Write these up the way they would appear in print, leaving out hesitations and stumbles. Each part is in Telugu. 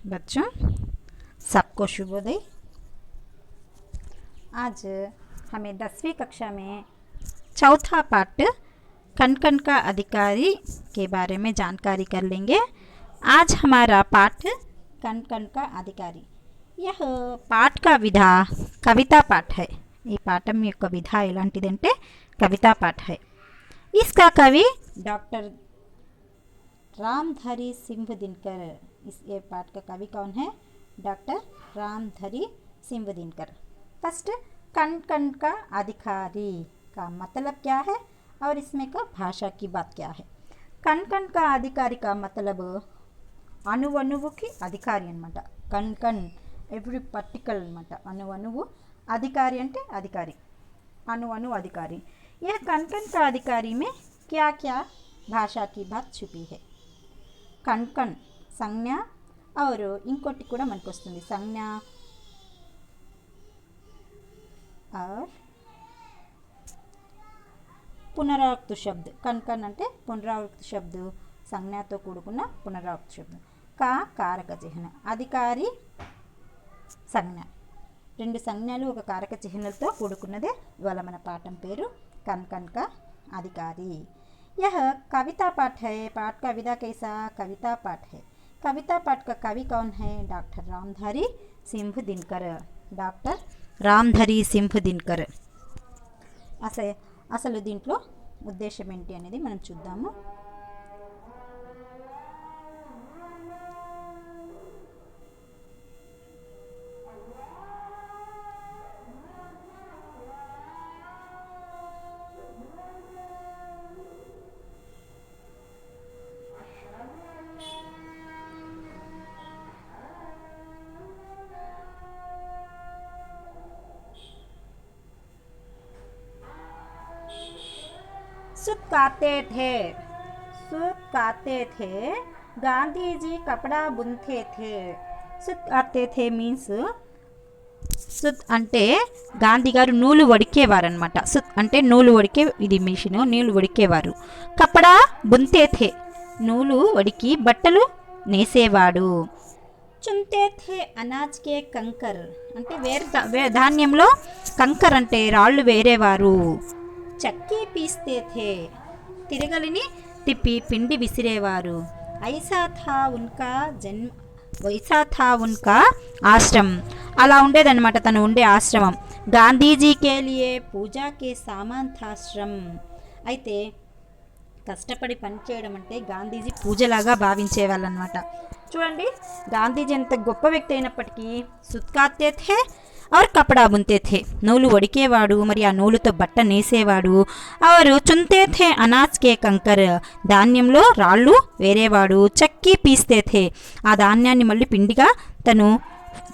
बच्चों, सबको शुभोदय। आज हमें 10वीं कक्षा में चौथा पाठ कण कण का अधिकारी के बारे में जानकारी कर लेंगे। आज हमारा पाठ कण कण का अधिकारी। यह पाठ का विधा कविता पाठ है। ఈ పాఠం యొక్క విధ ఎలాంటిదంటే कविता पाठ है। इसका कवि डॉक्टर रामधारी सिंह दिनकर। इस ये पाठ का कवि कौन है? डॉक्टर रामधारी सिंह दिनकर। फर्स्ट, कण कण का अधिकारी का मतलब क्या है और इसमें का भाषा की बात क्या है? कण कण का अधिकारी का मतलब అణువణువుకి అధికారి అన్నమాట। కణ్ కణ్ ఎవ్రీ పర్టికల్ అన్నమాట। అణువణువు अधिकारी अंटे अधिकारी, अणु अणु अधिकारी। यह कण कण का अधिकारी में क्या क्या भाषा की बात छुपी है? कण कण संज्ञा और इंकोटी कूड़ा मनकु वस्तुंदी संज्ञा और पुनरावृत्त शब्द। कण कण अंटे पुनरावृत्त शब्द, संज्ञा तो कूडुकुन्न पुनरावृत्त शब्द। का कारक चिह्न, अधिकारी संज्ञा, రెండు సంజ్ఞలు ఒక కారక చిహ్నంతో కూడుకున్నదే ఇవాళ మన పాఠం పేరు कण कण का अधिकारी। यह कविता पाठ है। पाठ का विधा कैसा? कविता पाठ है। कविता पाठ का कवि कौन है? डॉक्टर रामधारी सिंह दिनकर। डॉक्टर రామ్ధారి సింహ్ దినకర్। అసలు దీంట్లో ఉద్దేశం ఏంటి అనేది మనం చూద్దాము। सूत काटते थे, गांधी जी कपड़ा बुनते थे। सूत काटते थे मीन्स సుత్ అంటే గాంధీ గారు నూలు వడికేవారు అనమాట। సుత్ అంటే నూలు వడికే ఇది మిషన్, నూలు వడికేవారు। కపడా బున్తే థే నూలు వడికి బట్టలు నేసేవాడు। చున్తే థే అనాజ్ కే కంకర్ అంటే ధాన్యంలో కంకర్ అంటే రాళ్ళు వేరేవారు। చక్కీ పీస్తే థే తిరగలిని తిప్పి పిండి విసిరేవారు। ఐసా థా ఉన్కా ఆశ్రమం అలా ఉండేదన్నమాట తను ఉండే ఆశ్రమం। గాంధీజీకే లియే పూజాకే సామాన్ థాశ్రమం అయితే కష్టపడి పనిచేయడం అంటే గాంధీజీ పూజలాగా భావించేవాళ్ళు అనమాట। చూడండి, గాంధీజీ ఎంత గొప్ప వ్యక్తి అయినప్పటికీ సుత్కాతే థే और कपड़ा बुनते थे నూలు వడికేవాడు, మరి ఆ నూలుతో బట్ట నేసేవాడు। और చున్తే थे అనాజ్ కే కంకర్ ధాన్యంలో రాళ్ళు వేరేవాడు। చక్కీ పీస్తే थे ఆ ధాన్యాన్ని మళ్ళీ పిండిగా తను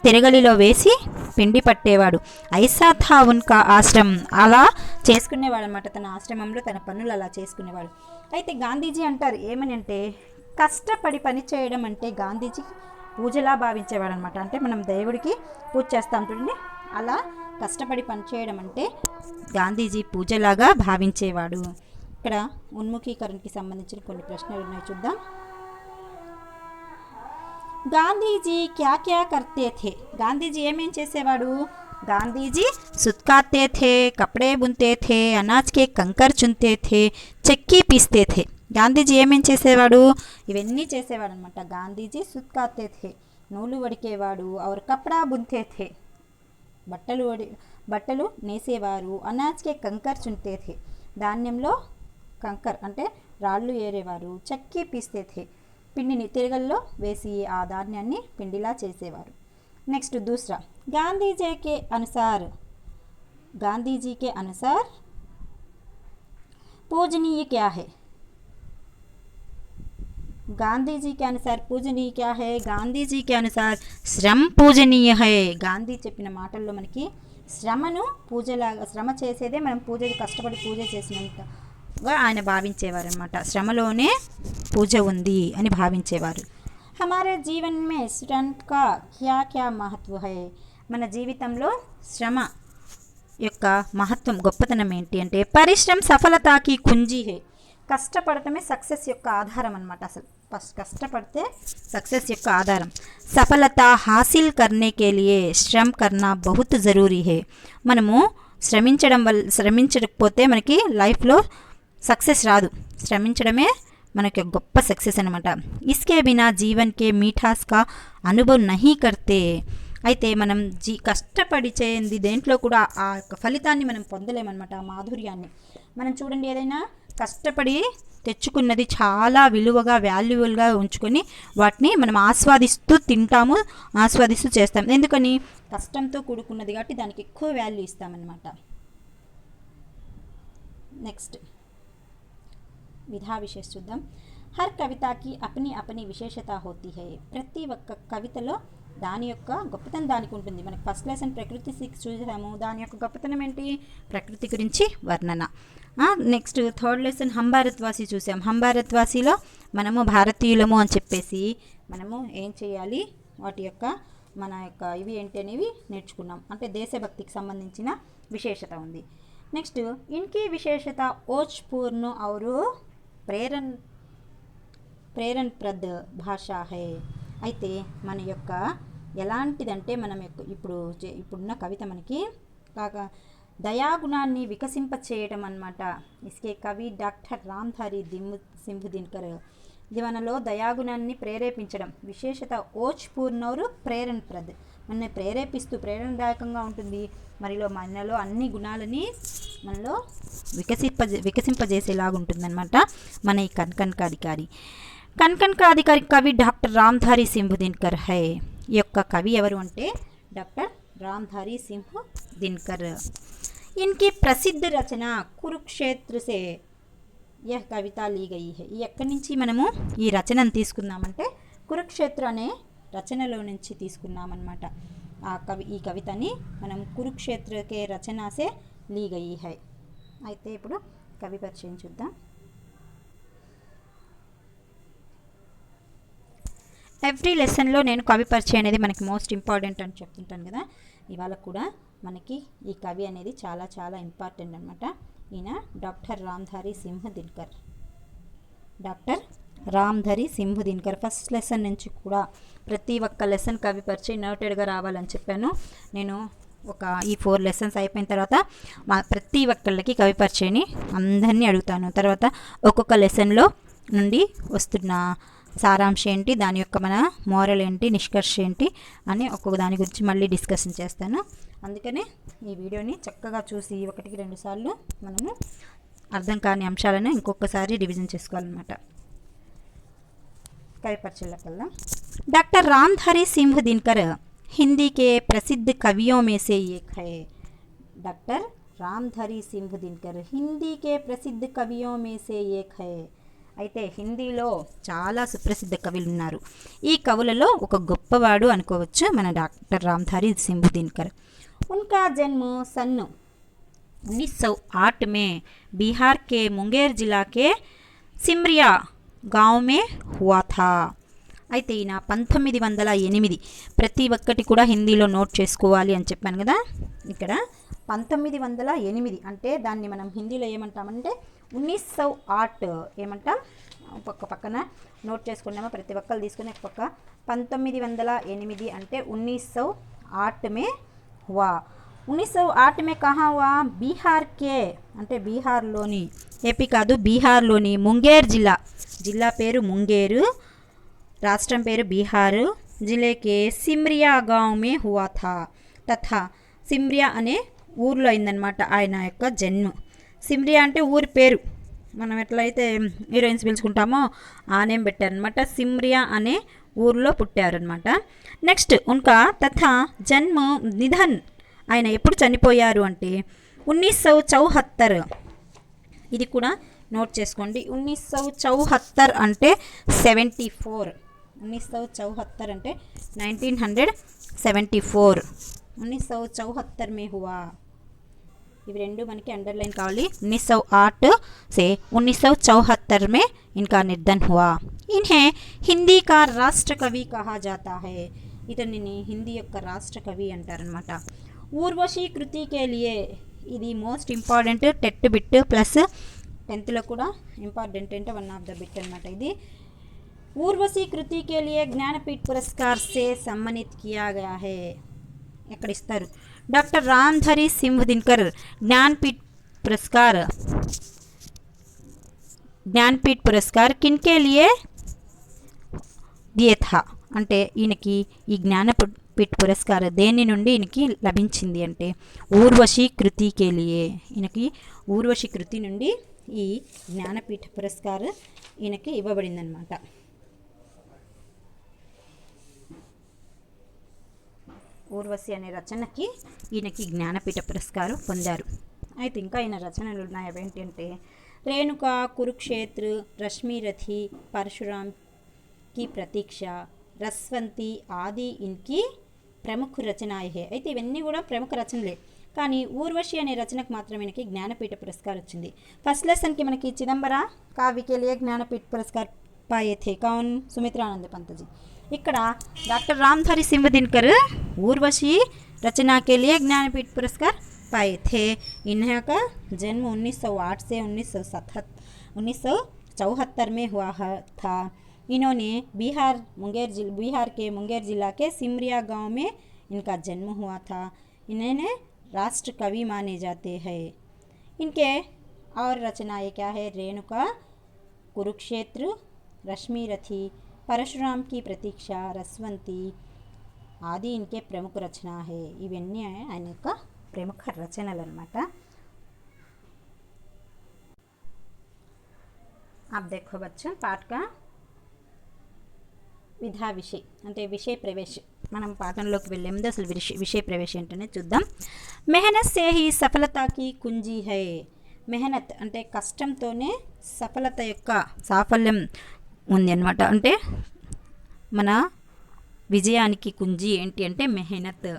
తిరగలిలో వేసి పిండి పట్టేవాడు। ఐసా థా ఉన్కా ఆశ్రమం అలా చేసుకునేవాడు అనమాట। తన ఆశ్రమంలో తన పనులు అలా చేసుకునేవాడు। అయితే గాంధీజీ అంటారు ఏమని అంటే కష్టపడి పని చేయడం అంటే గాంధీజీ పూజలా భావించేవాడు అనమాట। అంటే మనం దేవుడికి పూజ చేస్తాం చూడండి, అలా కష్టపడి పనిచేయడం అంటే గాంధీజీ పూజలాగా భావించేవాడు। ఇక్కడ ఉన్ముఖీకరణకి సంబంధించిన కొన్ని ప్రశ్నలు ఉన్నాయి, చూద్దాం। గాంధీజీ క్యా క్యా కర్తే థే గాంధీజీ ఏమేం చేసేవాడు? గాంధీజీ సుత్కాతే థే, కపడే బున్తే థే, అనాజ్ కే కంకర్ చున్తే థే, చెక్కీ పీస్తే థే గాంధీజీ ఏమేం చేసేవాడు? ఇవన్నీ చేసేవాడు అనమాట। గాంధీజీ సుత్కాతే థే నూలు వడికేవాడు, और కపడా బున్తే థే బట్టలు నేసేవారు। అనాజ్ కే కంకర్ చున్తే థే ధాన్యంలో కంకర్ అంటే రాళ్ళు ఏరేవారు। చక్కీ పీస్తే థే పిండిని తిరగల్లో వేసి ఆ ధాన్యాన్ని పిండిలా చేసేవారు। నెక్స్ట్ దూసరా, గాంధీజీ కే అనుసార్ पूजनीय क्या है? गांधी जी के अनुसार पूजनीय क्या है? गांधी जी के अनुसार श्रम पूजनीय है। గాంధీ చెప్పిన మాటల్లో మనకి శ్రమను పూజలాగా, శ్రమ చేసేదే మనం పూజకి కష్టపడి పూజ చేసినంతగా ఆయన భావించేవారు అనమాట। శ్రమలోనే పూజ ఉంది అని భావించేవారు। हमारे जीवन में श्रम का क्या क्या महत्व है? మన జీవితంలో శ్రమ యొక్క మహత్వం, గొప్పతనం ఏంటి అంటే పరిశ్రమ సఫలతాకి కుంజీ హే కష్టపడటమే సక్సెస్ యొక్క ఆధారం అనమాట। అసలు ఫస్ట్ కష్టపడితే సక్సెస్ యొక్క ఆధారం। సఫలత హాసిల్ కర్నే కే లియే శ్రమ్ కర్నా బహుత్ జరూరీ హే. మనము శ్రమించకపోతే మనకి లైఫ్లో సక్సెస్ రాదు. శ్రమించడమే మనకి గొప్ప సక్సెస్ అనమాట. ఇస్కే బినా జీవన్ కే మీఠాస్ కా అనుభవ్ నహీ కర్తే. అయితే మనం కష్టపడి చేయండి దేంట్లో కూడా ఆ ఫలితాన్ని మనం పొందలేమన్నమాట, ఆ మాధుర్యాన్ని. మనం చూడండి, ఏదైనా కష్టపడి తెచ్చుకున్నది చాలా విలువగా వాల్యుబుల్గా ఉంచుకొని వాటిని మనం ఆస్వాదిస్తూ తింటాము, ఆస్వాదిస్తూ చేస్తాం. ఎందుకని? కష్టంతో కూడుకున్నది కాబట్టి దానికి ఎక్కువ వాల్యూ ఇస్తామన్నమాట. నెక్స్ట్ విధా విశేష చూద్దాం. హర్ కవితకి అప్ని అప్ని విశేషత హోతీ హై. ప్రతి ఒక్క కవితలో దాని యొక్క గొప్పతనం దానికి ఉంటుంది. మనకి ఫస్ట్ లెసన్ ప్రకృతి 6 చూసాము. దాని యొక్క గొప్పతనం ఏంటి? ప్రకృతి గురించి వర్ణన. నెక్స్ట్ థర్డ్ లెసన్ హం భారత్వాసి చూసాం. హం భారత్వాసిలో మనము భారతీయులము అని చెప్పేసి మనము ఏం చేయాలి, వాటి యొక్క మన యొక్క ఇవి ఏంటి అనేవి నేర్చుకున్నాం. అంటే దేశభక్తికి సంబంధించిన విశేషత ఉంది. నెక్స్ట్ ఇన్కి విశేషత ఓజ్పూర్ణ ఔరు ప్రేరణప్రద్ భాషా హై. అయితే మన యొక్క ఎలాంటిదంటే మనం ఇప్పుడున్న కవిత మనకి దయాగుణాన్ని వికసింపచేయటం అన్నమాట. ఇస్కే కవి డాక్టర్ రామ్ధారి సింహు దినకర్. ఇది మనలో దయాగుణాన్ని ప్రేరేపించడం. విశేషత ఓజ్పూర్ణౌరు ప్రేరణప్రద్. మనల్ని ప్రేరేపిస్తూ ప్రేరణదాయకంగా ఉంటుంది. మనలో అన్ని గుణాలని మనలో వికసింపజేసేలాగా ఉంటుందన్నమాట మన ఈ కన్కన్ కా అధికారి కవి డాక్టర్ రామ్ధారి సింహు దినకర్ హై. ఈ యొక్క కవి ఎవరు అంటే డాక్టర్ రామ్ధారి సింహు దినకర్. ఇన్కి ప్రసిద్ధ రచన కురుక్షేత్ర సే యహ్ కవిత లీ గయి హై. ఎక్కడి నుంచి మనము ఈ రచనను తీసుకున్నామంటే కురుక్షేత్ర అనే రచనలో నుంచి తీసుకున్నామన్నమాట. ఈ కవితని మనం కురుక్షేత్రకే రచనాసే లీ గయి హై. అయితే ఇప్పుడు కవి పరిచయం చూద్దాం. ఎవ్రీ లెసన్లో నేను కవి పరిచయం అనేది మనకి మోస్ట్ ఇంపార్టెంట్ అని చెప్తుంటాను కదా. ఇవాళ కూడా మనకి ఈ కవి అనేది చాలా చాలా ఇంపార్టెంట్ అనమాట. ఈయన doctor Ramdhari Singh Dinkar. Doctor Ramdhari Singh Dinkar. First lesson నుంచి కూడా ప్రతి ఒక్క లెసన్ కవి పరిచయం నోటెడ్గా రావాలని చెప్పాను. నేను ఈ 4 లెసన్స్ అయిపోయిన తర్వాత ప్రతి ఒక్కళ్ళకి కవి పరిచయాన్ని అందరినీ అడుగుతాను. తర్వాత ఒక్కొక్క లెసన్లో నుండి వస్తున్న సారాంశం ఏంటి, దాని యొక్క మన మోరల్ ఏంటి, నిష్కర్ష ఏంటి అని ఒక్కొక్క దాని గురించి మళ్ళీ డిస్కషన్ చేస్తాను. అందుకనే ఈ వీడియోని చక్కగా చూసి 1-2 సార్లు మనము అర్థం కాని అంశాలను ఇంకొకసారి రివిజన్ చేసుకోవాలన్నమాట. కవి పరిచయంలోకి వెళ్దాం. डॉक्टर रामधारी सिंह दिनकर हिंदी के प्रसिद्ध कवियों में से एक है. डॉक्टर रामधारी सिंह दिनकर हिंदी के प्रसिद्ध कवियों में से एक है. అయితే హిందీలో చాలా సుప్రసిద్ధ కవులు ఉన్నారు. ఈ కవులలో ఒక గొప్పవాడు అనుకోవచ్చు మన డాక్టర్ రామ్ధారీ సింహు దినకర్. उनका जन्म सन 1908 में बिहार के मुंगेर जिला के सिमरिया गांव में हुआ था. అయితే ఈయన 1908. ప్రతి ఒక్కటి కూడా హిందీలో నోట్ చేసుకోవాలి అని చెప్పాను కదా. ఇక్కడ 1908 అంటే దాన్ని మనం హిందీలో ఏమంటామంటే 1908 ఏమంటాం. ఒక్క పక్కన నోట్ చేసుకున్నామో ప్రతి ఒక్కరు తీసుకుని ఒక పక్క 1908 అంటే 1908 में हुआ. 1908 में कहाँ हुआ? బీహార్ కే అంటే బీహార్లోని, ఏపీ కాదు బీహార్లోని ముంగేర్ జిల్లా పేరు ముంగేరు, రాష్ట్రం పేరు బీహారు, జిల్లాకే సిమ్రియా గాంవ్ మే హువా థా. తథా సిమ్రియా అనే ఊర్లో అయిందనమాట ఆయన యొక్క జన్మ. సిమ్రియా అంటే ఊరి పేరు, మనం ఎట్లయితే హీరోయిన్స్ పిలుచుకుంటామో ఆ నేమ్ పెట్టారనమాట. సిమ్రియా అనే ఊర్లో పుట్టారనమాట. నెక్స్ట్ ఉన్కా తథా జన్మ నిధన్, ఆయన ఎప్పుడు చనిపోయారు అంటే 1974. ఇది కూడా నోట్ చేసుకోండి. 1974 అంటే 74. 1974 అంటే 1974. 1974 में हुआ. ఇవి రెండు మనకి అండర్లైన్ కావాలి. 1908 से 1974 में इनका निधन हुआ. इन्हें हिंदी का राष्ट्र कवि कहा जाता है. ఇతనిని హిందీ యొక్క రాష్ట్ర కవి అంటారనమాట. ఊర్వశి కృతి కే లియే, ఇది most important TET bit plus 10th కూడా ఇంపార్టెంట్ అంటే 1 ఆఫ్ ద బిట్ అనమాట. ఇది ఊర్వశీ కృతి के लिए ज्ञानपीठ पुरस्कार से सम्मानित किया गया है ఎక్కడ ఇస్తారు డాక్టర్ రామ్ధరి సింహ్ దినకర్ ज्ञानपीठ पुरस्कार किनके लिए दिए था అంటే ఈయనకి ఈ జ్ఞానపీఠ పురస్కారం దేని నుండి ఈయనకి లభించింది అంటే ఊర్వశీ కృతి కే లియే ఈయనకి ఊర్వశీ కృతి నుండి ఈ జ్ఞానపీఠ పురస్కారం ఈయనకి ఇవ్వబడిందనమాట. ఊర్వశి అనే రచనకి ఈయనకి జ్ఞానపీఠ పురస్కారం పొందారు. అయితే ఇంకా ఈయన రచనలు ఉన్నాయి. అవేంటంటే రేణుక, కురుక్షేత్ర, రశ్మిరథి, పరశురామ్ కి ప్రతీక్ష, రస్వంతి ఆది ఇన్కి ప్రముఖ రచనాయే హే. అయితే ఇవన్నీ కూడా ప్రముఖ రచనలే, కానీ ఊర్వశి అనే రచనకు మాత్రం ఈయనకి జ్ఞానపీఠ పురస్కారం వచ్చింది. ఫస్ట్ లెసన్కి మనకి చిదంబర కావ్యకే లియే జ్ఞానపీఠ పురస్కార్ పాయే थे कौन सुमित्रानंद पंत जी. ఇక్కడ డాక్టర్ రామ్ధారి సింహ్ దినకర్ ఊర్వశి रचना के लिए ज्ञानपीठ पुरस्कार पाए थे. इनका जन्म 1908 से 1974 में हुआ था. इन्होंने बिहार के मुंगेर जिला के सिमरिया गांव में इनका जन्म हुआ था. इन्हें राष्ट्र कवि माने जाते हैं. इनके और रचनाएं क्या है? रेणुका, कुरुक्षेत्र, रश्मिरथी, परशुराम की प्रतीक्षा, रसवंती आदि इनके प्रमुख रचना है. इवన్నీ ఆయన యొక్క ప్రముఖ రచనలు అన్నమాట. आप देखो बच्चों पाठ का విధా విషయ్ అంటే విషయ ప్రవేశ. మనం పాఠంలోకి వెళ్ళే ముందు అసలు విషయ ప్రవేశ ఏంటనే చూద్దాం. మెహనత్ సే హీ సఫలతాకి కుంజీ హై. మెహనత్ అంటే కష్టంతోనే సఫలత యొక్క సాఫల్యం ఉంది అన్నమాట. అంటే మన విజయానికి కుంజి ఏంటి అంటే మెహనత్.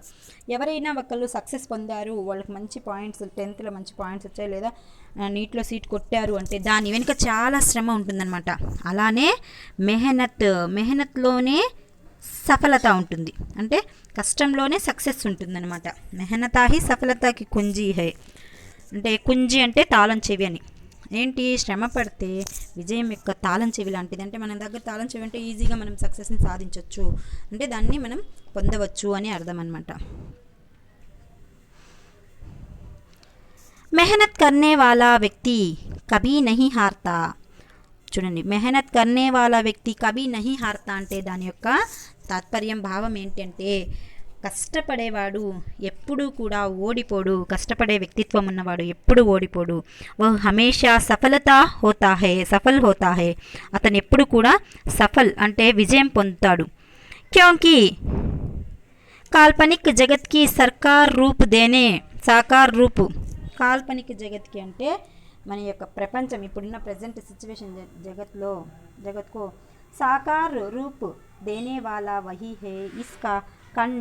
ఎవరైనా ఒకళ్ళు సక్సెస్ పొందారు, వాళ్ళకి మంచి పాయింట్స్ 10th మంచి పాయింట్స్ వచ్చాయి, లేదా నీట్లో సీట్ కొట్టారు అంటే దాని వెనుక చాలా శ్రమ ఉంటుందన్నమాట. అలానే మెహనత్లోనే సఫలత ఉంటుంది, అంటే కష్టంలోనే సక్సెస్ ఉంటుందన్నమాట. మెహనతాహి సఫలతకి కుంజీ హై. అంటే కుంజి అంటే తాళం చెవి అని. ఏంటి? శ్రమ పడితే విజయం యొక్క తాళం చెవి లాంటిది. అంటే మన దగ్గర తాళం చెవి అంటే ఈజీగా మనం సక్సెస్ని సాధించవచ్చు, అంటే దాన్ని మనం పొందవచ్చు అని అర్థం అన్నమాట. మెహనత్ కర్నే వాలా వ్యక్తి కభీ నహీ హార్తా. చూడండి, మెహనత్ కర్నే వాలా వ్యక్తి కభీ నహీ హార్తా అంటే దాని యొక్క తాత్పర్యం, భావం ఏంటంటే కష్టపడేవాడు ఎప్పుడూ కూడా ఓడిపోడు. కష్టపడే వ్యక్తిత్వం ఉన్నవాడు ఎప్పుడు ఓడిపోడు. వహ్ హమేషా సఫల్ హోతా హై. అతను ఎప్పుడు కూడా సఫల్ అంటే విజయం పొందుతాడు. క్యోంకి కాల్పనిక్ జగత్కి సాకార్ రూప్. కాల్పనిక జగత్కి అంటే మన యొక్క ప్రపంచం, ఇప్పుడున్న ప్రజెంట్ సిచ్యువేషన్ జగత్కు సాకార్ రూప్ దేనే వాలా వహీ హై. ఇస్కా कण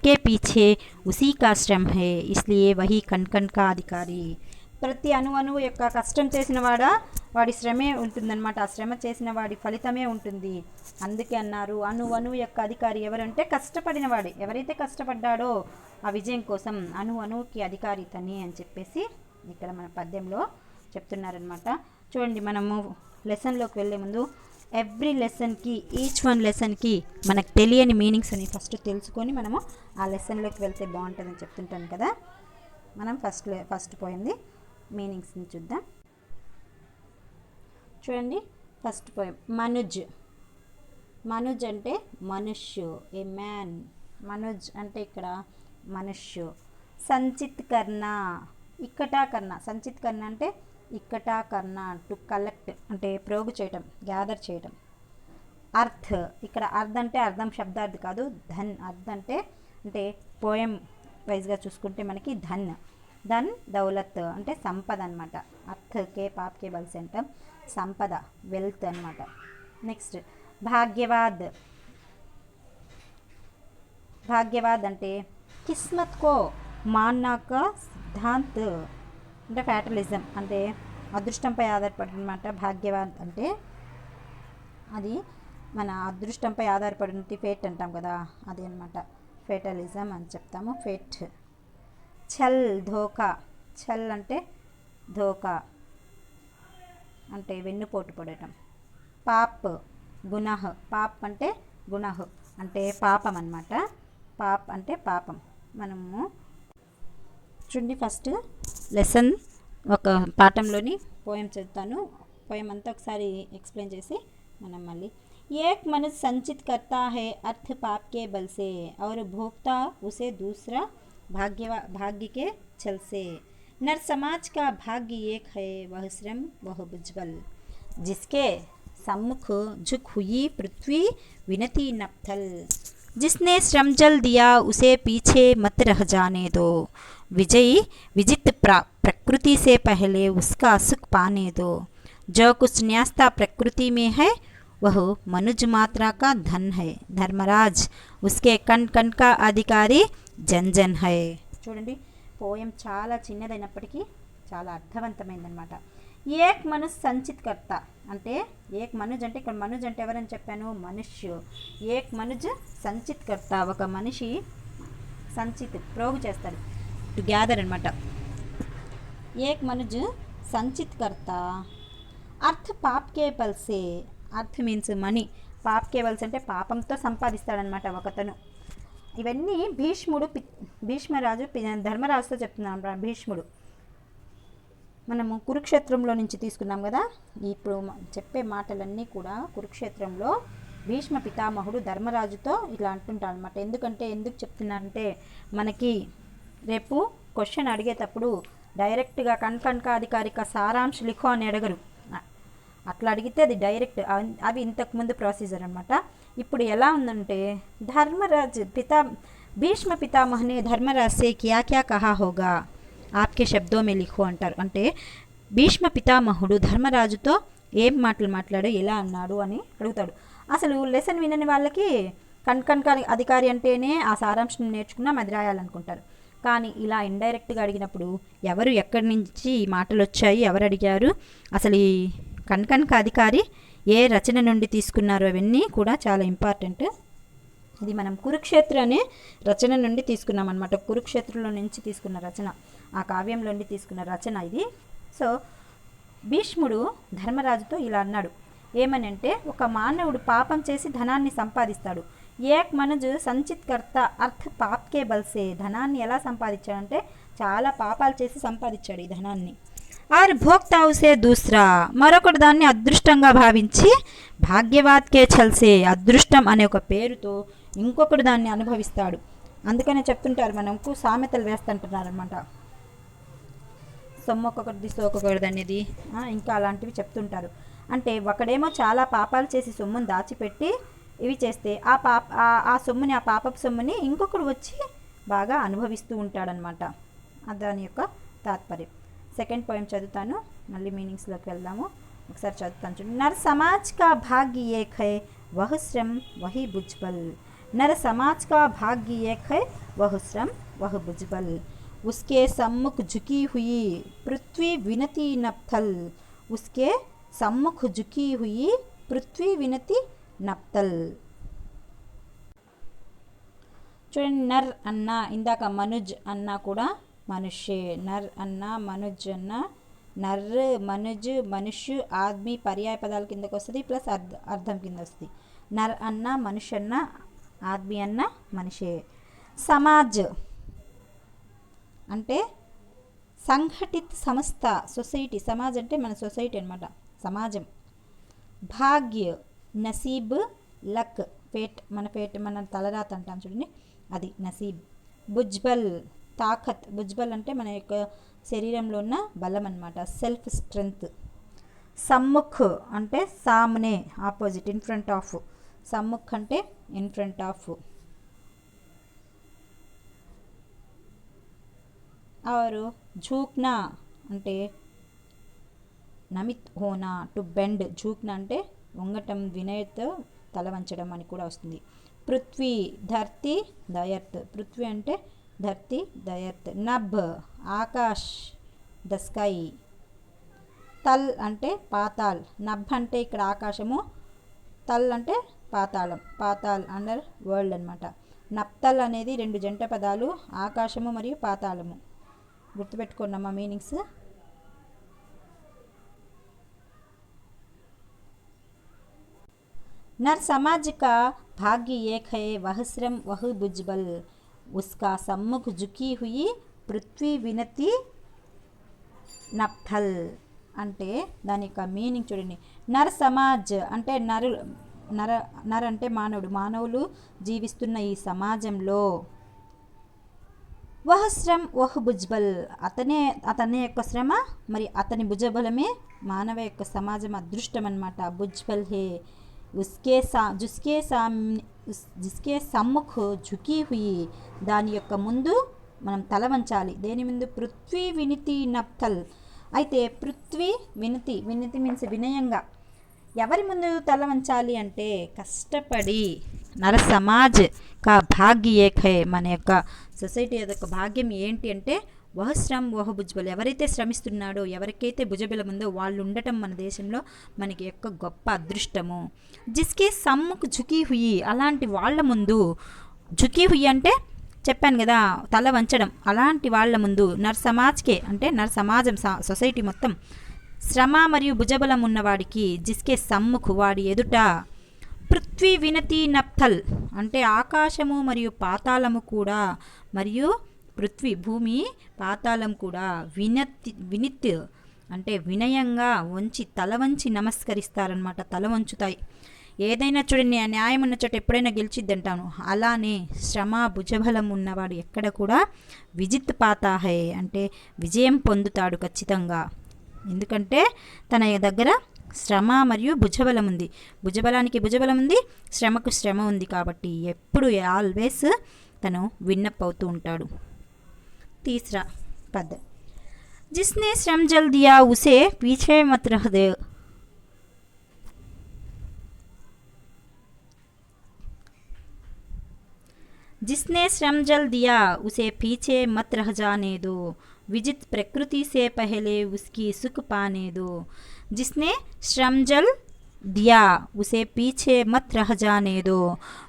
के पीछे उसी का श्रम है, इसलिए वही कण का अधिकारी. ప్రతి అణువు యొక్క కష్టం చేసిన వాడి శ్రమే ఉంటుందన్నమాట. ఆ శ్రమ చేసిన వాడి ఫలితమే ఉంటుంది. అందుకే అన్నారు అణువు యొక్క అధికారి ఎవరంటే కష్టపడిన వాడే. ఎవరైతే కష్టపడ్డాడో ఆ విజయం కోసం అణువుకి అధికారి తనే అని చెప్పేసి ఇక్కడ మన పద్యంలో చెప్తున్నారనమాట. చూడండి, మనము లెసన్లోకి వెళ్ళే ముందు ఎవ్రీ లెసన్కి, ఈచ్ వన్ లెసన్కి మనకు తెలియని మీనింగ్స్ అని ఫస్ట్ తెలుసుకొని మనము ఆ లెసన్లోకి వెళ్తే బాగుంటుందని చెప్తుంటాను కదా. మనం ఫస్ట్ పోయింది మీనింగ్స్ని చూద్దాం. చూడండి, ఫస్ట్ పోయం మనుజ్ అంటే మనుష్యు, ఏ మ్యాన్. మనుజ్ అంటే ఇక్కడ మనుష్యు. సంచిత్ కర్ణ, ఇక్కటా కర్ణ. సంచిత్ కర్ణ అంటే ఇక్కటా కర్ణ, టు కలెక్ట్ అంటే ప్రోగు చేయటం, గ్యాదర్ చేయటం. అర్థ్, ఇక్కడ అర్థ్ అంటే అర్థం శబ్దార్థ్ కాదు, ధన్. అర్థ్ అంటే పోయం వైజ్గా చూసుకుంటే మనకి ధన్ దౌలత్ అంటే సంపద అనమాట. అర్థకే పాప్కే బల్స్ అంటాం, సంపద వెల్త్ అనమాట. నెక్స్ట్ భాగ్యవాద్ అంటే కిస్మత్ కో మాన్నా కా సిద్ధాంత్ అంటే ఫ్యాటలిజం, అంటే అదృష్టంపై ఆధారపడి అనమాట. భాగ్యవాద్ అంటే అది మన అదృష్టంపై ఆధారపడి ఫేట్ అంటాం కదా, అది అనమాట. ఫేటలిజం అని చెప్తాము. ఫేట్. ఛల్ ధోకా. ఛల్ అంటే ధోకా అంటే వెన్నుపోటు పడటం. పాప్ గుణః, పాప్ అంటే గుణః అంటే పాపం అన్నమాట. పాప్ అంటే పాపం. మనము చూడండి ఫస్ట్ లెసన్ ఒక పాఠంలోని పోయం చదువుతాను. పోయం అంతా ఒకసారి ఎక్స్ప్లెయిన్ చేసి మనం మళ్ళీ एक मनुष्य संचित करता है अर्थ पाप के बल से और भोगता उसे दूसरा भाग्य के छल से। नर समाज का भाग्य एक है वह श्रम वह बुज्बल, जिसके सम्मुख झुक हुई पृथ्वी विनती नपथल। जिसने श्रम जल दिया उसे पीछे मत रह जाने दो, विजयी विजित प्रकृति से पहले उसका सुख पाने दो। जो कुछ न्यास्ता प्रकृति में है वह मनुज मात्रा का धन है, धर्मराज उसके कण कण का अधिकारी जन जन है। చూడండి పోయం చాలా చిన్నదైనప్పటికీ చాలా అర్థవంతమైందనమాట. ఏక్ మనుష్ సంచిత్ కర్త అంటే ఏక్ మనుజ్ అంటే ఇక్కడ మనుజ్ అంటే ఎవరని చెప్పాను, మనుష్యు. ఏక్ మనుజ్ సంచిత్ కర్త ఒక మనిషి సంచిత్ ప్రోగు చేస్తాడు, టు గ్యాదర్ అనమాట. ఏక్ మనుజ్ సంచిత్ కర్త అర్థ పాప్ కే బల్ సే, అర్థ్ మీన్స్ మనీ, పాప్ కేవల్స్ అంటే పాపంతో సంపాదిస్తాడనమాట ఒకతను. ఇవన్నీ భీష్మరాజు ధర్మరాజుతో చెప్తున్నాను. భీష్ముడు మనము కురుక్షేత్రంలో నుంచి తీసుకున్నాం కదా. ఇప్పుడు చెప్పే మాటలన్నీ కూడా కురుక్షేత్రంలో భీష్మ పితామహుడు ధర్మరాజుతో ఇలా అంటుంటాడు అనమాట. ఎందుకు చెప్తున్నానంటే మనకి రేపు క్వశ్చన్ అడిగేటప్పుడు డైరెక్ట్గా కణ్కా అధికారిక సారాంశ లిఖో అని అడగరు. అట్లా అడిగితే అది డైరెక్ట్, అవి ఇంతకుముందు ప్రొసీజర్ అనమాట. ఇప్పుడు ఎలా ఉందంటే ధర్మరాజ్ భీష్మ పితామహనే ధర్మరాజ్ సే క్యా క్యా కహా హోగా ఆప్కే శబ్దో మే లిఖో అంటారు. అంటే భీష్మ పితామహుడు ధర్మరాజుతో ఏం మాటలు మాట్లాడు, ఎలా అన్నాడు అని అడుగుతాడు. అసలు లెసన్ వినని వాళ్ళకి కణ్కా అధికారి అంటేనే ఆ సారాంశం నేర్చుకున్నాం అది రాయాలనుకుంటారు. కానీ ఇలా ఇండైరెక్ట్గా అడిగినప్పుడు ఎవరు ఎక్కడి నుంచి ఈ మాటలు వచ్చాయి, ఎవరు అడిగారు, అసలు ఈ కణ్కా అధికారి ఏ రచన నుండి తీసుకున్నారు, అవన్నీ కూడా చాలా ఇంపార్టెంట్. ఇది మనం కురుక్షేత్ర అనే రచన నుండి తీసుకున్నాం అనమాట. కురుక్షేత్రంలో నుంచి తీసుకున్న రచన, ఆ కావ్యంలో నుండి తీసుకున్న రచన ఇది. సో భీష్ముడు ధర్మరాజుతో ఇలా అన్నాడు. ఏమని అంటే ఒక మానవుడు పాపం చేసి ధనాన్ని సంపాదిస్తాడు. ఏక్ మనుజ్ సంచిత్ కర్త అర్థ పాప్కే బల్సే, ధనాన్ని ఎలా సంపాదించాడంటే చాలా పాపాలు చేసి సంపాదించాడు ఈ ధనాన్ని. ఆర్ భోక్తా ఉసే దూసరా, మరొకటి దాన్ని అదృష్టంగా భావించి భాగ్యవాత్కే చల్సే, అదృష్టం అనే ఒక పేరుతో ఇంకొకటి దాన్ని అనుభవిస్తాడు. అందుకనే చెప్తుంటారు మనకు సామెతలు వేస్తుంటున్నారు అనమాట. సొమ్ము ఒక్కొక్కటిది సోకొకటిది అనేది, ఇంకా అలాంటివి చెప్తుంటారు. అంటే ఒకడేమో చాలా పాపాలు చేసి సొమ్ముని దాచిపెట్టి ఇవి చేస్తే ఆ సొమ్ముని, ఆ పాపపు సొమ్ముని ఇంకొకడు వచ్చి బాగా అనుభవిస్తూ ఉంటాడనమాట. దాని యొక్క తాత్పర్యం. సెకండ్ పోయం చదువుతాను, మళ్ళీ మీనింగ్స్లోకి వెళ్దాము. ఒకసారి చదువుతాను చూడండి. నర్ సమాజ్ కా భాగ్య ఏక్ హై వహ్ శ్రమ్ వహి భుజ్బల్, नर समाज का भाग्य एक है वह श्रम वह भुजबल, उसके सम्मुख झुकी हुई पृथ्वी विनती नपथल, उसके सम्मुख झुकी हुई पृथ्वी विनती नपथल. చూడండి నర్ అన్న, ఇందాక మనుజ్ అన్న కూడా మనుష్యే. నర్ అన్న, మనుజ్ అన్న, నర్ మనుజ్ మనుష్యు ఆద్మీ పర్యాయ పదాల కిందకి వస్తుంది, ప్లస్ అర్థం కింద వస్తుంది. నర్ అన్న మనుష్య అన్న, ఆద్మీ అన్న మనిషే. సమాజ్ అంటే సంఘటిత సంస్థ, సొసైటీ. సమాజ్ అంటే మన సొసైటీ అనమాట, సమాజం. భాగ్య నసీబ్, లక్ ఫేట్, మన తలరాత అంటాం చూడండి, అది నసీబ్. భుజ్బల్ తాకత్, భుజ్బల్ అంటే మన యొక్క శరీరంలో ఉన్న బలం అనమాట, సెల్ఫ్ స్ట్రెంగ్త్. సమ్ముఖ్ అంటే సామ్నే, ఆపోజిట్, ఇన్ ఫ్రంట్ ఆఫ్. సమ్ముఖ్ అంటే ఇన్ ఫ్రంట్ ఆఫ్. और झूकना అంటే నమిత్ హోనా, టు బెండ్. झूकना అంటే వంగటం, వినయతో తల వంచడం అని కూడా వస్తుంది. పృథ్వీ ధర్తి, దయర్త్. పృథ్వీ అంటే ధర్తి, దయర్త్. నభ్ ఆకాష్, ద స్కై. తల్ అంటే పాతాల్. నభ్ అంటే ఇక్కడ ఆకాశము, తల్ అంటే పాతాళం, పాతాల్ అండర్ వరల్డ్ అనమాట. నప్తల్ అనేది రెండు జంట పదాలు, ఆకాశము మరియు పాతాళము. గుర్తుపెట్టుకున్నామా మీనింగ్స్? नर समाज का भाग्य एक है, वह श्रम वह भुजबल, उसका सम्मुख झुकी हुई పృథ్వీ వినతి నప్థల్. అంటే దాని యొక్క మీనింగ్ చూడండి. నర్ సమాజ్ అంటే నర్ అంటే మానవులు జీవిస్తున్న ఈ సమాజంలో, వహ్ శ్రమ్ వహ్ భుజ్బల్, అతని యొక్క శ్రమ మరి అతని భుజబలమే మానవ యొక్క సమాజం అదృష్టం అన్నమాట. భుజ్బల్ హే జిస్కే సమ్ముఖ్ ఝుకీ హుయి, దాని యొక్క ముందు మనం తల వంచాలి. దేని ముందు? పృథ్వీ వినతి నప్థల్. అయితే పృథ్వీ వినతి మీన్స్ వినయంగా. ఎవరి ముందు తల వంచాలి అంటే కష్టపడి. నర సమాజ్ కా భాగ్య ఏక్ హై, మన యొక్క సొసైటీ యొక్క భాగ్యం ఏంటి అంటే వహ్ శ్రమ్ వహ్ భుజ్బల్, ఎవరైతే శ్రమిస్తున్నాడో ఎవరికైతే భుజబలం ఉందో వాళ్ళు ఉండటం మన దేశంలో మనకి యొక్క గొప్ప అదృష్టము. జిస్కే సమ్ముఖ్ ఝుకీ హుయి, అలాంటి వాళ్ళ ముందు, ఝుకీ హుయి అంటే చెప్పాను కదా తల వంచడం, అలాంటి వాళ్ళ ముందు నర్ సమాజ్కే అంటే నర్ సమాజం సొసైటీ మొత్తం శ్రమ మరియు భుజబలం ఉన్నవాడికి, జిస్కే సమ్ముఖ్ వాడి ఎదుట, పృథ్వీ వినతి నప్థల్ అంటే ఆకాశము మరియు పాతాళము కూడా, మరియు పృథ్వీ భూమి పాతాళం కూడా వినిత్ అంటే వినయంగా వంచి తల వంచి నమస్కరిస్తారనమాట, తల వంచుతాయి. ఏదైనా చూడండి న్యాయం ఉన్న చోట ఎప్పుడైనా గెలిచిద్ది అంటాను, అలానే శ్రమ భుజబలం ఉన్నవాడు ఎక్కడ కూడా విజిత్ పాతాహే అంటే విజయం పొందుతాడు ఖచ్చితంగా. ఎందుకంటే తన దగ్గర శ్రమ మరియు భుజబలం ఉంది. భుజబలానికి భుజబలం ఉంది, శ్రమకు శ్రమ ఉంది. కాబట్టి ఎప్పుడు ఆల్వేస్ తను విన్నప్ అవుతూ ఉంటాడు. तीसरा पद, जिसने श्रम जल दिया उसे पीछे मत रह दे. जिसने श्रम जल दिया उसे पीछे मत रह जाने दो, विजित प्रकृति से पहले उसकी सुख पाने दो. जिसने श्रम जल दिया उसे पीछे मत रह जाने दो,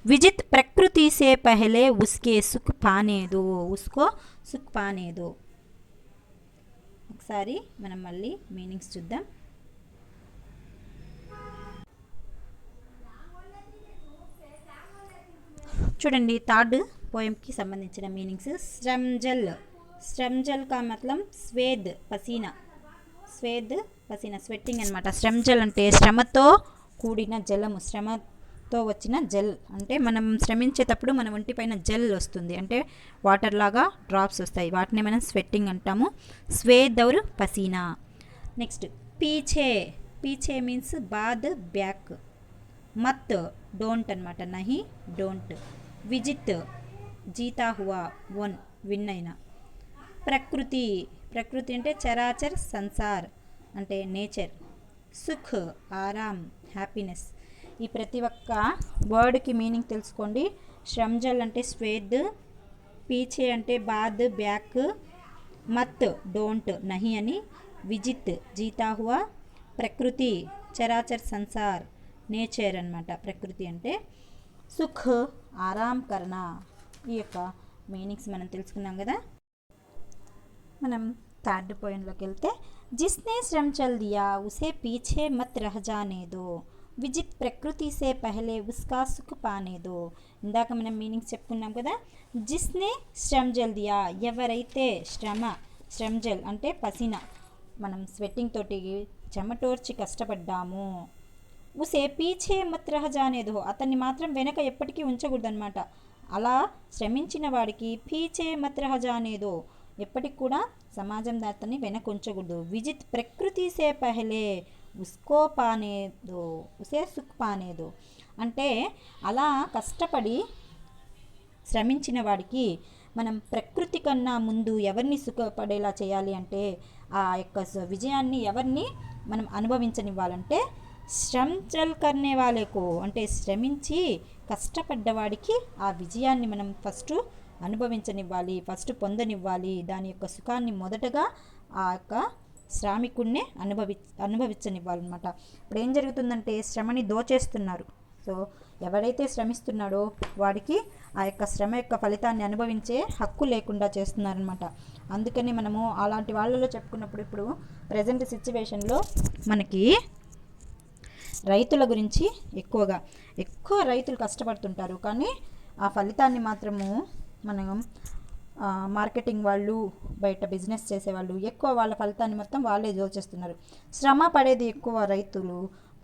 विजित प्रकृति से पहले उसके सुख पाने दो, उसको सुख पाने दो. ఒకసారి మనం మళ్ళీ మీనింగ్స్ చూద్దాం. చూడండి థర్డ్ పోయంకి సంబంధించిన మీనింగ్స్. శ్రమ్జల్ కా మతలం స్వేద్ పసీనా, స్వెట్టింగ్ అనమాట. శ్రమ్జల్ అంటే శ్రమతో కూడిన జలము, శ్రమతో వచ్చిన జల్ అంటే మనం శ్రమించేటప్పుడు మన ఒంటిపైన జల్ వస్తుంది, అంటే వాటర్ లాగా డ్రాప్స్ వస్తాయి, వాటిని మనం స్వెట్టింగ్ అంటాము. స్వేద్ ఔర్ పసీనా. నెక్స్ట్ పీछे మీన్స్ బాద్ బ్యాక్, మత్ డోంట్ అనమాట, నహి డోంట్. విజిత్ జీతా హువా విన్ అయినా. ప్రకృతి అంటే చరాచర్ సంసార్ అంటే నేచర్. సుఖ్ ఆరామ్ హ్యాపీనెస్. ఈ ప్రతి ఒక్క వర్డ్కి మీనింగ్ తెలుసుకోండి. శ్రమ్జల్ అంటే స్వేద్, పీछे అంటే బాద్ బ్యాక్, మత్ డోంట్ నహి అని, విజిత్ జీతా హువా, ప్రకృతి చరాచర్ సంసార్ నేచర్ అనమాట ప్రకృతి అంటే. సుఖ్ ఆరామ్ కర్నా. ఈ యొక్క మీనింగ్స్ మనం తెలుసుకున్నాం కదా. మనం థర్డ్ పోయంలోకి వెళ్తే, జిస్నే శ్రమ్ చల్ దియా ఉసే పీछे మత్ రహ జానే దో, విజిత్ ప్రకృతి సే పహలే ఉస్కా సుఖ్ పానే దో. ఇందాక మనం మీనింగ్స్ చెప్పుకున్నాం కదా. జిస్నే శ్రమ్ జల్ దియా, ఎవరైతే శ్రమ్జల్ అంటే పసీనా, మనం స్వెట్టింగ్ తోటి చెమటోర్చి కష్టపడ్డాము. ఉసే పీछे మత్ రహ జానే దో, అతన్ని మాత్రం వెనక ఎప్పటికీ ఉంచకూడదు అనమాట. అలా శ్రమించిన వాడికి పీछे మత్ రహ జానే దో, ఎప్పటికి కూడా సమాజం దాతని వెనక ఉంచకూడదు. విజిత్ ప్రకృతి సే పహలే ఉస్కో పానే దో, ఉసే సుఖ్ పానే దో. అంటే అలా కష్టపడి శ్రమించిన వాడికి మనం ప్రకృతి కన్నా ముందు ఎవరిని సుఖపడేలా చేయాలి అంటే, ఆ యొక్క విజయాన్ని ఎవరిని మనం అనుభవించనివ్వాలంటే శ్రమ్జల్ కర్నే వాలేకో అంటే శ్రమించి కష్టపడ్డవాడికి ఆ విజయాన్ని మనం ఫస్ట్ అనుభవించనివ్వాలి, ఫస్ట్ పొందనివ్వాలి. దాని యొక్క సుఖాన్ని మొదటగా ఆ యొక్క శ్రామికుడినే అనుభవించనివ్వాలన్నమాట. ఇప్పుడు ఏం జరుగుతుందంటే శ్రమని దోచేస్తున్నారు. సో ఎవడైతే శ్రమిస్తున్నాడో వాడికి ఆ యొక్క శ్రమ యొక్క ఫలితాన్ని అనుభవించే హక్కు లేకుండా చేస్తున్నారనమాట. అందుకని మనము అలాంటి వాళ్ళలో చెప్పుకున్నప్పుడు ఇప్పుడు ప్రజెంట్ సిచ్యువేషన్లో మనకి రైతుల గురించి ఎక్కువ రైతులు కష్టపడుతుంటారు, కానీ ఆ ఫలితాన్ని మాత్రము మనం మార్కెటింగ్ వాళ్ళు, బయట బిజినెస్ చేసేవాళ్ళు ఎక్కువ వాళ్ళ ఫలితాన్ని మొత్తం వాళ్ళే దోచేస్తున్నారు. శ్రమ పడేది ఎక్కువ రైతులు,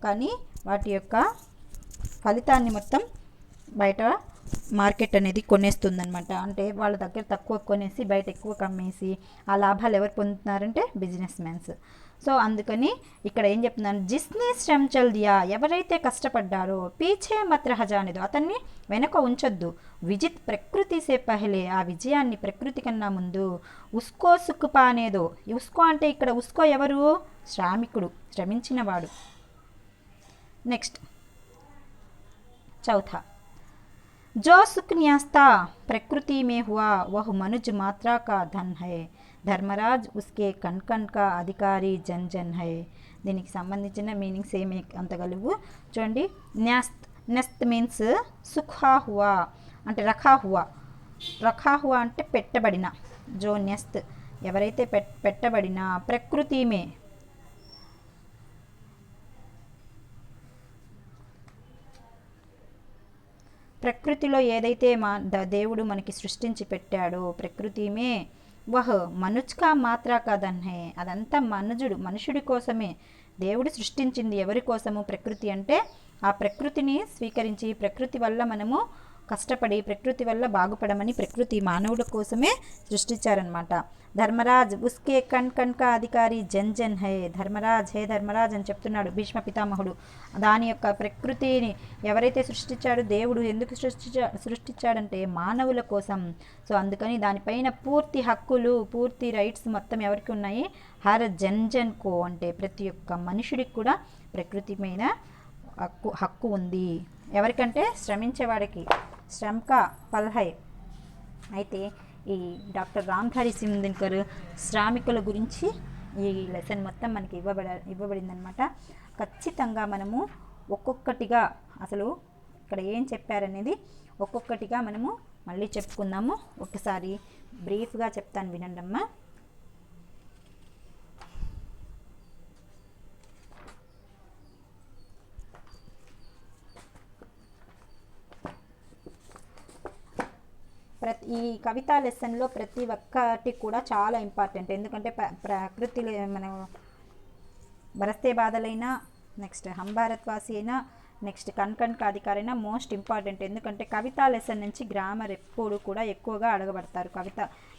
కానీ వాటి యొక్క ఫలితాన్ని మొత్తం బయట మార్కెట్ అనేది కొనేస్తుందన్నమాట. అంటే వాళ్ళ దగ్గర తక్కువ కొనేసి బయట ఎక్కువ కమ్మేసి ఆ లాభాలు ఎవరు పొందుతున్నారంటే బిజినెస్ మ్యాన్స్. సో అందుకని ఇక్కడ ఏం చెప్తున్నాను, జిస్నే శ్రమ్ చల్ దియా, ఎవరైతే కష్టపడ్డారో, పీఛే మత్ రహ జానే దో, అతన్ని వెనక ఉంచొద్దు, విజిత్ ప్రకృతి సే పహలే, ఆ విజయాన్ని ప్రకృతి కన్నా ముందు, ఉస్కో సుఖ్ పానేదో, ఉస్కో అంటే ఇక్కడ ఉస్కో ఎవరు, శ్రామికుడు, శ్రమించినవాడు. నెక్స్ట్ చౌథా, जो सुख न्यास्ता प्रकृति में हुआ वह मनुज मात्रा का धन है, धर्मराज उसके कण कण का अधिकारी जन जन है. దీనికి సంబంధించిన మీనింగ్స్ ఏమి అంతగలుగు చూడండి. న్యాస్త్, నెస్త్ మీన్స్ సుఖా హువా అంటే రఖా హువా అంటే పెట్టబడిన. జో నెస్త్ ఎవరైతే పెట్టబడిన, ప్రకృతి మే ప్రకృతిలో ఏదైతే దేవుడు మనకి సృష్టించి పెట్టాడో, ప్రకృతిమే వహ్ మనుజ్కా మాత్రా కాదన్ హే, అదంతా మనుషుడి కోసమే దేవుడు సృష్టించింది. ఎవరి కోసము, ప్రకృతి అంటే ఆ ప్రకృతిని స్వీకరించి, ప్రకృతి వల్ల మనము కష్టపడి, ప్రకృతి వల్ల బాగుపడమని ప్రకృతి మానవుడి కోసమే సృష్టించారనమాట. ధర్మరాజ్ ఉస్కే కణ్ కణ్ కా అధికారి జన్ జన్ హే, ధర్మరాజ్ హే ధర్మరాజ్ అని చెప్తున్నాడు భీష్మ పితామహుడు. దాని యొక్క ప్రకృతిని ఎవరైతే సృష్టించాడో, దేవుడు ఎందుకు సృష్టించాడంటే మానవుల కోసం. సో అందుకని దానిపైన పూర్తి హక్కులు, పూర్తి రైట్స్ మొత్తం ఎవరికి ఉన్నాయి, హర్ జన్ జన్ కో అంటే ప్రతి ఒక్క మనుషుడికి కూడా ప్రకృతి మీద హక్కు ఉంది. ఎవరికంటే శ్రమించేవాడికి, శ్రమకా ఫల్ హై. అయితే ఈ డాక్టర్ రామ్ధారి సింధిన్కర్ శ్రామికుల గురించి ఈ లెసన్ మొత్తం మనకి ఇవ్వబడిందనమాట. ఖచ్చితంగా మనము ఒక్కొక్కటిగా అసలు ఇక్కడ ఏం చెప్పారనేది ఒక్కొక్కటిగా మనము మళ్ళీ చెప్పుకుందాము. ఒకసారి బ్రీఫ్గా చెప్తాను, వినండి అమ్మా. ఈ కవితా లెసన్లో ప్రతి ఒక్కటి కూడా చాలా ఇంపార్టెంట్. ఎందుకంటే ప్రకృతిలో మనం బరస్తే బాధలైనా, నెక్స్ట్ హమ్ భారత్ వాసి అయినా, నెక్స్ట్ కణ్ కణ్ కా అధికారి అయినా మోస్ట్ ఇంపార్టెంట్. ఎందుకంటే కవితా లెసన్ నుంచి గ్రామర్ ఎప్పుడు కూడా ఎక్కువగా అడగబడతారు.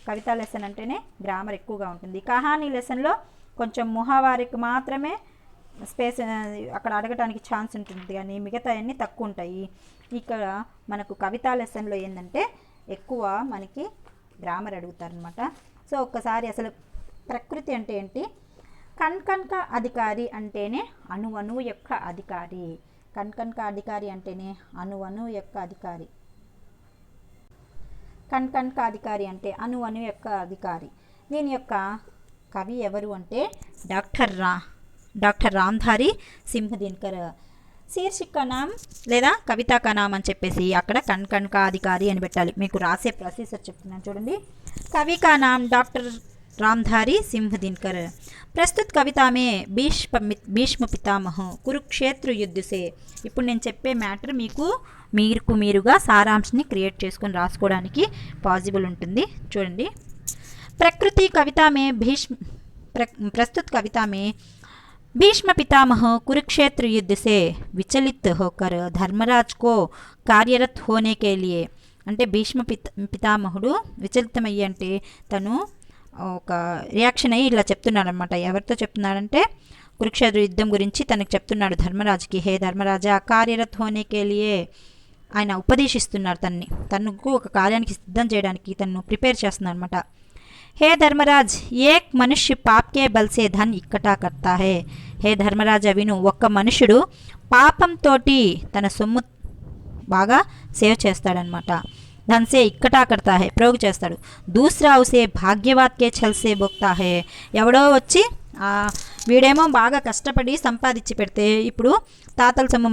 కవితా లెసన్ అంటేనే గ్రామర్ ఎక్కువగా ఉంటుంది. కహానీ లెసన్లో కొంచెం ముహావారికి మాత్రమే స్పేస్ అక్కడ అడగటానికి ఛాన్స్ ఉంటుంది, కానీ మిగతా అన్నీ తక్కువ ఉంటాయి. ఇక్కడ మనకు కవితా లెసన్లో ఏంటంటే ఎక్కువ మనకి గ్రామర్ అడుగుతారనమాట. సో ఒక్కసారి అసలు ప్రకృతి అంటే ఏంటి, కణ్ కణ్ కా అధికారి అంటేనే అణువణువు యొక్క అధికారి. కణ్ కణ్ కా అధికారి అంటేనే అణువణువు యొక్క అధికారి. కణ్ కణ్ కా అధికారి అంటే అణువణువు యొక్క అధికారి. దీని యొక్క కవి ఎవరు అంటే డాక్టర్ రామ్ధారి సింహదిన్కర్. శీర్షిక నామ్ లేదా కవితా కా నామ్ అని చెప్పేసి అక్కడ కణ్ కణ్ కా అధికారి అని పెట్టాలి. మీకు రాసే ప్రొసీజర్ చెప్తున్నాను చూడండి. కవి కా నామ్ డాక్టర్ రామ్ధారి సింహదిన్కర్. ప్రస్తుత కవితా మే భీష్మ పితామహ కురుక్షేత్ర యుద్ధ సే. ఇప్పుడు నేను చెప్పే మ్యాటర్ మీరుగా సారాంశాన్ని క్రియేట్ చేసుకొని రాసుకోవడానికి పాసిబుల్ ఉంటుంది. చూడండి. ప్రకృతి కవితా మే प्रस्तुत कविता में भीष्म पितामह कुरुक्षेत्र युद्ध से विचलित होकर धर्मराज को कार्यरत होने के लिए అంటే భీష్మ పితామహుడు విచలితమయ్యి అంటే తను ఒక రియాక్షన్ అయ్యి ఇలా చెప్తున్నాడు అనమాట. ఎవరితో చెప్తున్నాడంటే కురుక్షేత్ర యుద్ధం గురించి తనకు చెప్తున్నాడు ధర్మరాజుకి. హే ధర్మరాజా కార్యరత్ హోనే కే లియే, ఆయన ఉపదేశిస్తున్నారు తనకు ఒక కార్యానికి సిద్ధం చేయడానికి తను ప్రిపేర్ చేస్తున్నాడు అనమాట. हे धर्मराज एक मनुष्य पाप के बल से धन इकट्ठा करता है. हे धर्मराज विनु, ఒక్క మనుషుడు పాపంతోటి తన సొమ్ము బాగా సేవ్ చేస్తాడనమాట. धन से इकट्ठा करता है, ప్రోగు చేస్తాడు. दूसरा उसे भाग्यवाद के छल से भोगता है. ఎవడో వచ్చి వీడేమో బాగా కష్టపడి సంపాదించి పెడితే ఇప్పుడు తాతల సొమ్ము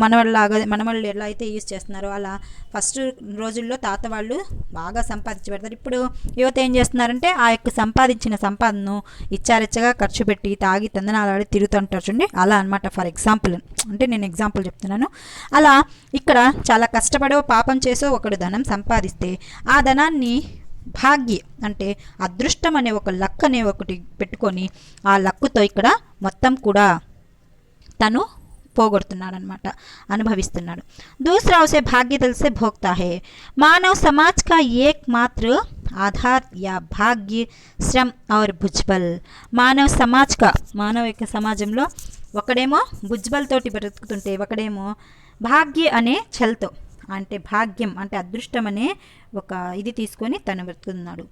మనవాళ్ళు ఎలా అయితే యూజ్ చేస్తున్నారో అలా ఫస్ట్ రోజుల్లో తాత వాళ్ళు బాగా సంపాదించి పెడతారు. ఇప్పుడు యువత ఏం చేస్తున్నారంటే ఆ యొక్క సంపాదించిన సంపాదనను ఇచ్చారిచ్చగా ఖర్చు పెట్టి తాగి తందనాలాడి తిరుగుతుంటారు చూడండి, అలా అనమాట. ఫర్ ఎగ్జాంపుల్ అంటే నేను ఎగ్జాంపుల్ చెప్తున్నాను. అలా ఇక్కడ చాలా కష్టపడో పాపం చేసో ఒకడు ధనం సంపాదిస్తే ఆ ధనాన్ని భాగ్య అంటే అదృష్టం అనే ఒక లక్ అనే ఒకటి పెట్టుకొని ఆ లక్కుతో ఇక్కడ మొత్తం కూడా తను పోగొడుతున్నాడు అనమాట, అనుభవిస్తున్నాడు. दूसरा उसे भाग्य दल से भोगता है. मानव समाज का एकमात्र आधार या भाग्य श्रम और भुजबल. మానవ సమాజ్ కా మానవ యొక్క సమాజంలో ఒకడేమో భుజ్బల్ తోటి బ్రతుకుతుంటే ఒకడేమో భాగ్య అనే ఛల్తో అంటే భాగ్యం అంటే అదృష్టం అనే ఒక ఇది తీసుకొని తను బ్రతుకుతున్నాడు.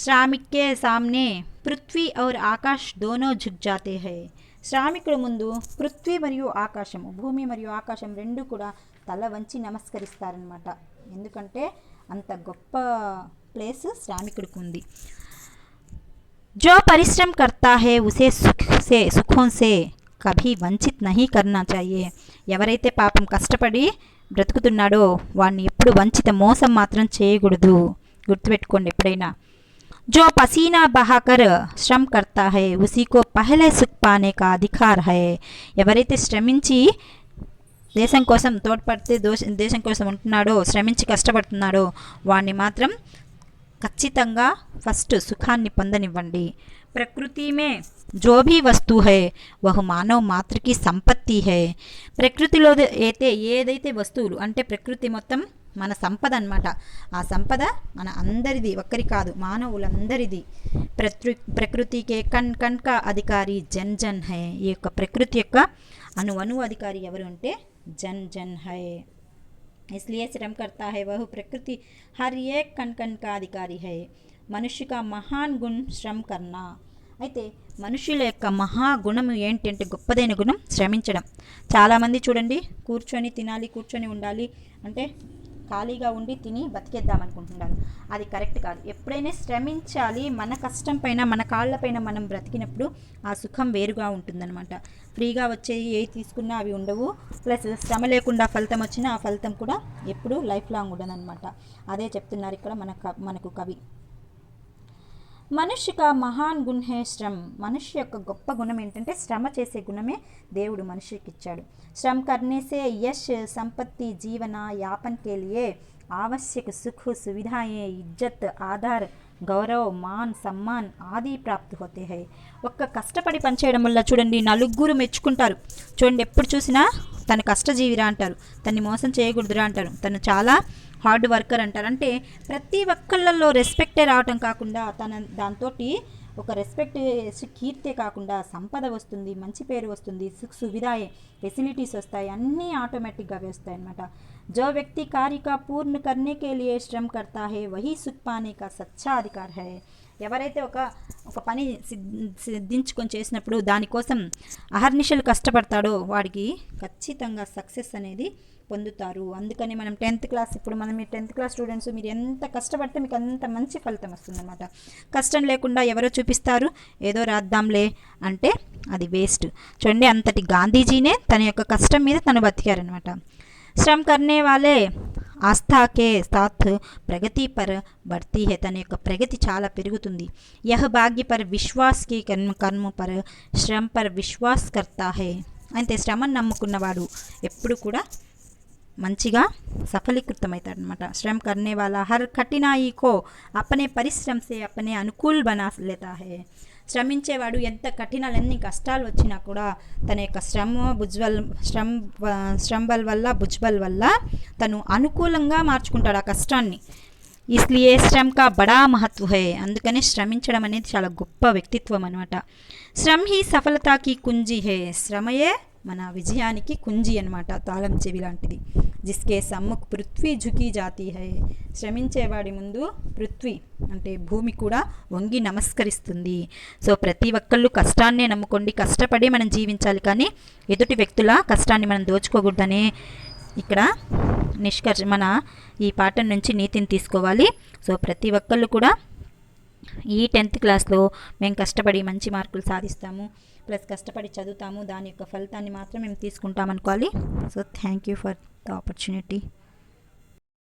శ్రామిక్ కే సామ్నే పృథ్వీ ఔర్ ఆకాశ్ దోనో ఝుక్ జాతే హై. శ్రామికుల ముందు పృథ్వీ మరియు ఆకాశము, భూమి మరియు ఆకాశం రెండు కూడా తల వంచి నమస్కరిస్తారనమాట. ఎందుకంటే అంత గొప్ప ప్లేస్ శ్రామికుడికి ఉంది. जो परिश्रम करता है उसे सुखों से कभी వంచిత్ నహీ కర్నా చాహియే. ఎవరైతే పాపం కష్టపడి బ్రతుకుతున్నాడో వాడిని ఎప్పుడు వంచిత మోసం మాత్రం చేయకూడదు, గుర్తుపెట్టుకోండి ఎప్పుడైనా. जो पसीना बहाकर श्रम करता है उसी को पहले सुख पाने का अधिकार है. ఎవరైతే శ్రమించి దేశం కోసం తోడ్పడితే దేశం కోసం ఉంటున్నాడో శ్రమించి కష్టపడుతున్నాడో వాడిని మాత్రం ఖచ్చితంగా ఫస్ట్ సుఖాన్ని పొందనివ్వండి. ప్రకృతి మే జో భీ వస్తు హై వహ్ మానవ్ మాత్రకి సంపత్తి హై. ప్రకృతిలో ఏదైతే వస్తువులు అంటే ప్రకృతి మొత్తం మన సంపద అనమాట. ఆ సంపద మన అందరిది, ఒక్కరి కాదు, మానవులందరిది. ప్రకృతికే కన్ కా అధికారి జన్ జన్ హై. ఈ యొక్క ప్రకృతి యొక్క అణు అధికారి ఎవరు అంటే జన్ జన్ హై. इसलिए श्रम करता है वह प्रकृति हर एक कण का अधिकारी है. మనుష్య का महान गुण श्रम करना. అయితే మనుషుల యొక్క మహాగుణం ఏంటి అంటే గొప్పదైన గుణం శ్రమించడం. చాలామంది చూడండి కూర్చొని తినాలి, కూర్చొని ఉండాలి అంటే ఖాళీగా ఉండి తిని బతికేద్దాం అనుకుంటున్నాను. అది కరెక్ట్ కాదు. ఎప్పుడైనా శ్రమించాలి. మన కష్టం పైన మన కాళ్ళపైన మనం బ్రతికినప్పుడు ఆ సుఖం వేరుగా ఉంటుందన్నమాట. ఫ్రీగా వచ్చే ఏవి తీసుకున్నా అవి ఉండవు, ప్లస్ శ్రమ లేకుండా ఫలితం వచ్చినా ఆ ఫలితం కూడా ఎప్పుడు లైఫ్ లాంగ్ ఉండదన్నమాట. అదే చెప్తున్నారు ఇక్కడ మనకు కవి. మనుష్య కా మహాన్ గుణ హే శ్రమ్. మనుష్య యొక్క గొప్ప గుణం ఏంటంటే శ్రమ చేసే గుణమే దేవుడు మనిషికి ఇచ్చాడు. శ్రమ కర్నే సే యశ్ సంపత్తి జీవన యాపన్ కే లియే आवश्यक सुख सुविधाएं इज्जत आधार గౌరవ్ మాన్ సమ్మాన్ ఆది ప్రాప్తి హోతే హై. ఒక్క కష్టపడి పనిచేయడం వల్ల చూడండి నలుగురు మెచ్చుకుంటారు. చూడండి ఎప్పుడు చూసినా తను కష్టజీవిరా అంటారు, తన్ని మోసం చేయకూడదురా అంటారు, తను చాలా హార్డ్ వర్కర్ అంటారు. అంటే ప్రతి ఒక్కళ్ళల్లో రెస్పెక్టే రావటం కాకుండా దాంతో ఒక రెస్పెక్ట్ కీర్తే కాకుండా సంపద వస్తుంది, మంచి పేరు వస్తుంది, సువిధాయే ఫెసిలిటీస్ వస్తాయి, అన్నీ ఆటోమేటిక్గా వస్తాయి అన్నమాట. जो व्यक्ति कार्य का पूर्ण करने के लिए श्रम करता है वही सुख पाने का सच्चा अधिकार है. ఎవరైతే ఒక పని సిద్ధించుకొని చేసినప్పుడు దానికోసం అహర్నిశలు కష్టపడతాడో వాడికి ఖచ్చితంగా సక్సెస్ అనేది పొందుతారు. అందుకని మనం 10th క్లాస్ ఇప్పుడు మనం 10th క్లాస్ స్టూడెంట్స్ మీరు ఎంత కష్టపడితే మీకు అంత మంచి ఫలితం వస్తుందన్నమాట. కష్టం లేకుండా ఎవరో చూపిస్తారు ఏదో రాద్దాంలే అంటే అది వేస్ట్. చూడండి అంతటి గాంధీజీనే తన యొక్క కష్టం మీద తను బతికారనమాట. श्रम करने वाले आस्था के साथ प्रगति पर बढ़ती है. తన యొక్క ప్రగతి చాలా పెరుగుతుంది. यह भाग्य पर विश्वास की कर्म पर श्रम पर विश्वास करता है. అంటే శ్రమను నమ్ముకున్నవాడు ఎప్పుడు కూడా మంచిగా సఫలీకృతమవుతాడనమాట. శ్రమ करने वाला हर कठिनाई को अपने परिश्रम से अपने अनुकूल बना लेता है. శ్రమించేవాడు ఎంత కఠినాలు ఎన్ని కష్టాలు వచ్చినా కూడా తన యొక్క శ్రమ వల్ల భుజ్బల్ వల్ల తను అనుకూలంగా మార్చుకుంటాడు ఆ కష్టాన్ని. ఇస్లియే శ్రమ కా బడా మహత్వ హై. అందుకనే శ్రమించడం అనేది చాలా గొప్ప వ్యక్తిత్వం అనమాట. శ్రమ హీ సఫలతాకి కుంజి హై. శ్రమయే మన విజయానికి కుంజి అనమాట, తాళం చెవి లాంటిది. జిస్కే సమ్ముఖ్ పృథ్వీ ఝుకి జాతి హై. శ్రమించేవాడి ముందు పృథ్వీ అంటే భూమి కూడా వంగి నమస్కరిస్తుంది. సో ప్రతి ఒక్కళ్ళు కష్టాన్నే నమ్ముకోండి, కష్టపడి మనం జీవించాలి, కానీ ఎదుటి వ్యక్తుల కష్టాన్ని మనం దోచుకోకూడదనే ఇక్కడ మన ఈ పాఠం నుంచి నీతిని తీసుకోవాలి. సో ప్రతి ఒక్కళ్ళు కూడా ఈ 10th క్లాస్లో మేము కష్టపడి మంచి మార్కులు సాధిస్తాము, ప్లస్ కష్టపడి చదువుతాము, దాని యొక్క ఫలితాన్ని మాత్రం మేము తీసుకుంటాం అనుకోవాలి. So thank you for the opportunity.